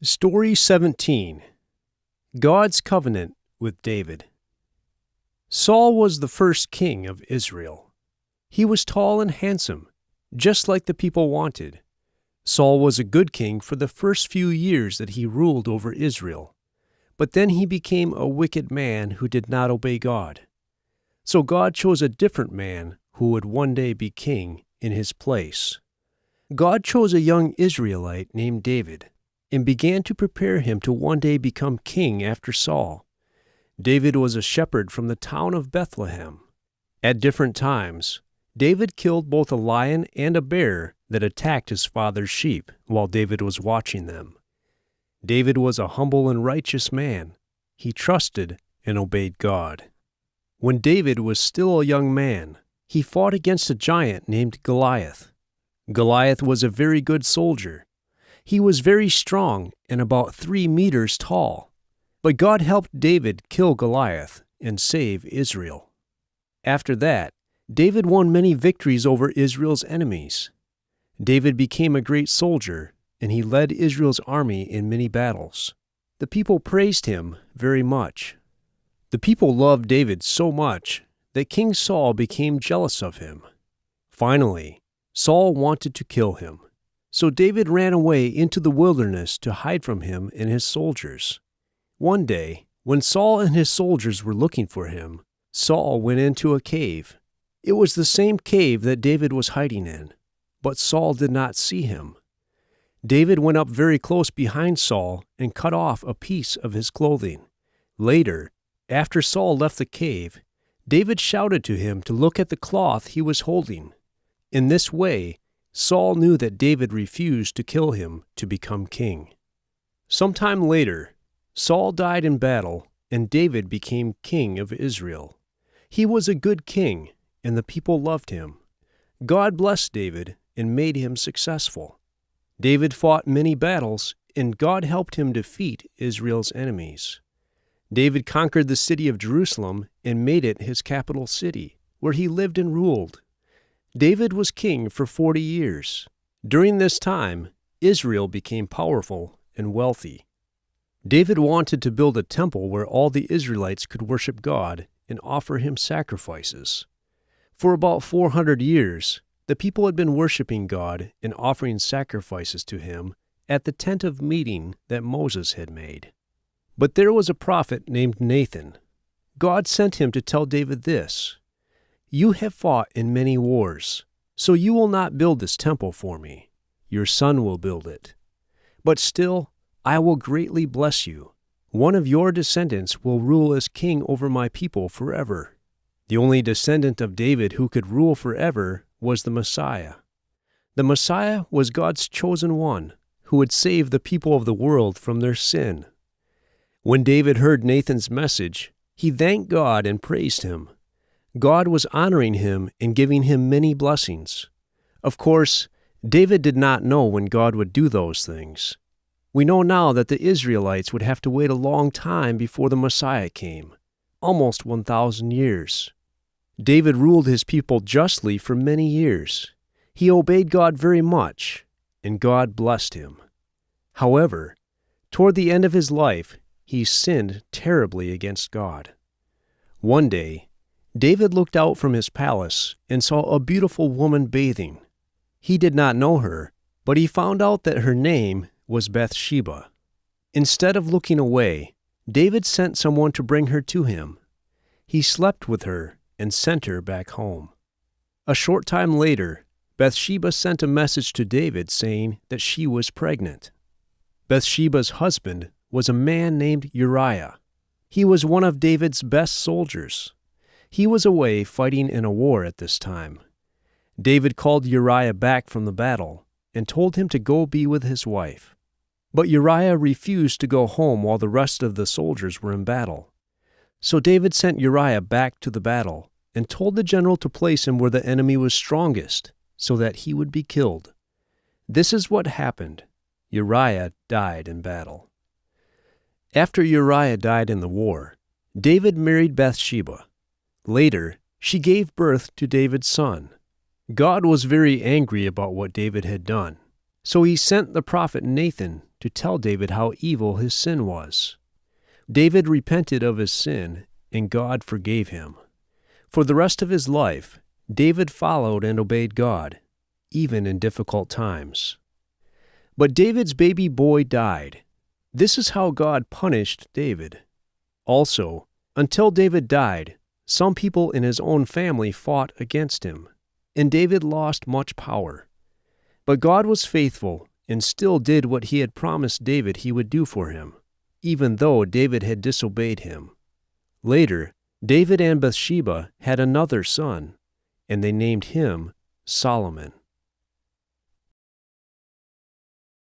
Story 17. God's Covenant with David. Saul was the first king of Israel. He was tall and handsome, just like the people wanted. Saul was a good king for the first few years that he ruled over Israel, but then he became a wicked man who did not obey God. So God chose a different man who would one day be king in his place. God chose a young Israelite named David and began to prepare him to one day become king after Saul. David was a shepherd from the town of Bethlehem. At different times, David killed both a lion and a bear that attacked his father's sheep while David was watching them. David was a humble and righteous man. He trusted and obeyed God. When David was still a young man, he fought against a giant named Goliath. Goliath was a very good soldier. He was very strong and about 3 meters tall. But God helped David kill Goliath and save Israel. After that, David won many victories over Israel's enemies. David became a great soldier, and he led Israel's army in many battles. The people praised him very much. The people loved David so much that King Saul became jealous of him. Finally, Saul wanted to kill him. So David ran away into the wilderness to hide from him and his soldiers. One day, when Saul and his soldiers were looking for him, Saul went into a cave. It was the same cave that David was hiding in, but Saul did not see him. David went up very close behind Saul and cut off a piece of his clothing. Later, after Saul left the cave, David shouted to him to look at the cloth he was holding. In this way, Saul knew that David refused to kill him to become king. Sometime later, Saul died in battle, and David became king of Israel. He was a good king, and the people loved him. God blessed David and made him successful. David fought many battles, and God helped him defeat Israel's enemies. David conquered the city of Jerusalem and made it his capital city, where he lived and ruled. David was king for 40 years. During this time, Israel became powerful and wealthy. David wanted to build a temple where all the Israelites could worship God and offer him sacrifices. For about 400 years, the people had been worshiping God and offering sacrifices to him at the tent of meeting that Moses had made. But there was a prophet named Nathan. God sent him to tell David this: "You have fought in many wars, so you will not build this temple for me. Your son will build it. But still, I will greatly bless you. One of your descendants will rule as king over my people forever." The only descendant of David who could rule forever was the Messiah. The Messiah was God's chosen one, who would save the people of the world from their sin. When David heard Nathan's message, he thanked God and praised him. God was honoring him and giving him many blessings. Of course, David did not know when God would do those things. We know now that the Israelites would have to wait a long time before the Messiah came, almost 1,000 years. David ruled his people justly for many years. He obeyed God very much, and God blessed him. However, toward the end of his life, he sinned terribly against God. One day, David looked out from his palace and saw a beautiful woman bathing. He did not know her, but he found out that her name was Bathsheba. Instead of looking away, David sent someone to bring her to him. He slept with her and sent her back home. A short time later, Bathsheba sent a message to David saying that she was pregnant. Bathsheba's husband was a man named Uriah. He was one of David's best soldiers. He was away fighting in a war at this time. David called Uriah back from the battle and told him to go be with his wife. But Uriah refused to go home while the rest of the soldiers were in battle. So David sent Uriah back to the battle and told the general to place him where the enemy was strongest so that he would be killed. This is what happened. Uriah died in battle. After Uriah died in the war, David married Bathsheba. Later, she gave birth to David's son. God was very angry about what David had done. So he sent the prophet Nathan to tell David how evil his sin was. David repented of his sin, and God forgave him. For the rest of his life, David followed and obeyed God, even in difficult times. But David's baby boy died. This is how God punished David. Also, until David died, some people in his own family fought against him, and David lost much power. But God was faithful and still did what he had promised David he would do for him, even though David had disobeyed him. Later, David and Bathsheba had another son, and they named him Solomon.